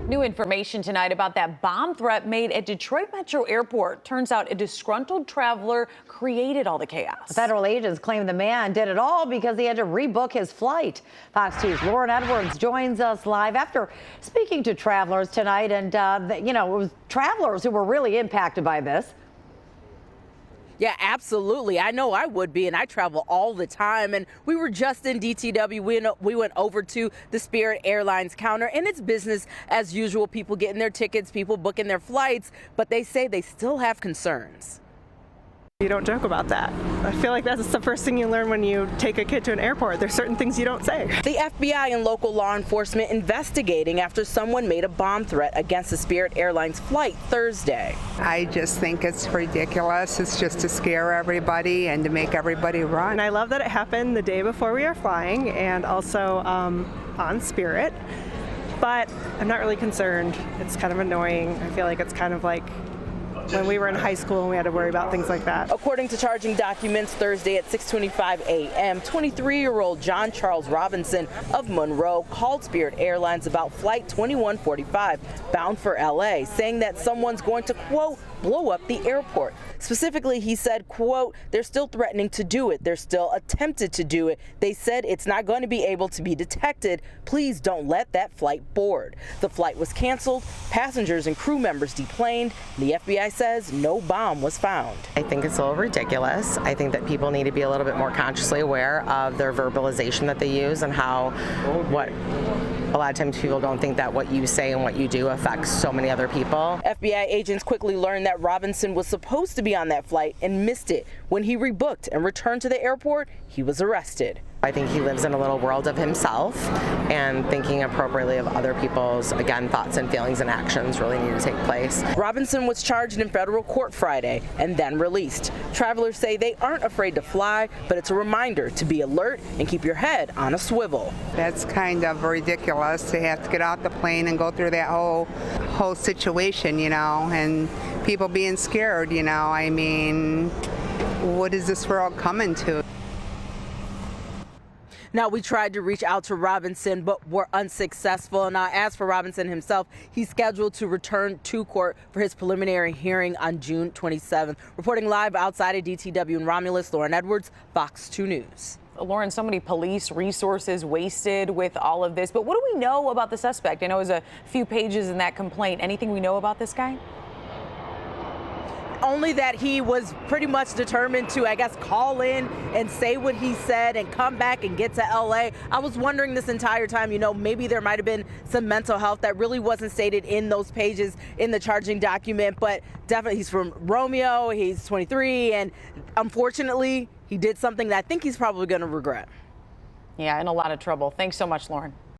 New information tonight about that bomb threat made at Detroit Metro Airport. Turns out a disgruntled traveler created all the chaos. Federal agents claim the man did it all because he had to rebook his flight. Fox 2's Lauren Edwards joins us live after speaking to travelers tonight. And, it was travelers who were really impacted by this. Yeah, absolutely. I know I would be, and I travel all the time. And we were just in DTW. We went over to the Spirit Airlines counter, and it's business as usual. People getting their tickets, people booking their flights, but they say they still have concerns. You don't joke about that. I feel like that's the first thing you learn when you take a kid to an airport. There's certain things you don't say. The FBI and local law enforcement investigating after someone made a bomb threat against the Spirit Airlines flight Thursday. I just think it's ridiculous. It's just to scare everybody and to make everybody run. And I love that it happened the day before we are flying and also on Spirit. But I'm not really concerned. It's kind of annoying. I feel like it's kind of like when we were in high school and we had to worry about things like that. According to charging documents Thursday at 6:25 a.m., 23-year-old John Charles Robinson of Monroe called Spirit Airlines about Flight 2145 bound for L.A., saying that someone's going to, quote, blow up the airport. Specifically, he said, quote, they're still threatening to do it. They're still attempted to do it. They said it's not going to be able to be detected. Please don't let that flight board. The flight was canceled, passengers and crew members deplaned. The FBI says no bomb was found. I think it's a little ridiculous. I think that people need to be a little bit more consciously aware of their verbalization that they use and how a lot of times people don't think that what you say and what you do affects so many other people. FBI agents quickly learned that Robinson was supposed to be on that flight and missed it. When he rebooked and returned to the airport, he was arrested. I think he lives in a little world of himself, and thinking appropriately of other people's, again, thoughts and feelings and actions really need to take place. Robinson was charged in federal court Friday and then released. Travelers say they aren't afraid to fly, but it's a reminder to be alert and keep your head on a swivel. That's kind of ridiculous to have to get out the plane and go through that whole situation, and people being scared, I mean, what is this world coming to? Now, we tried to reach out to Robinson, but were unsuccessful. Now, as for Robinson himself, he's scheduled to return to court for his preliminary hearing on June 27th. Reporting live outside of DTW in Romulus, Lauren Edwards, Fox 2 News. Lauren, so many police resources wasted with all of this. But what do we know about the suspect? I know it was a few pages in that complaint. Anything we know about this guy? Only that he was pretty much determined to, I guess, call in and say what he said and come back and get to L.A. I was wondering this entire time, maybe there might have been some mental health that really wasn't stated in those pages in the charging document, but definitely he's from Romeo, he's 23, and unfortunately, he did something that I think he's probably going to regret. Yeah, in a lot of trouble. Thanks so much, Lauren.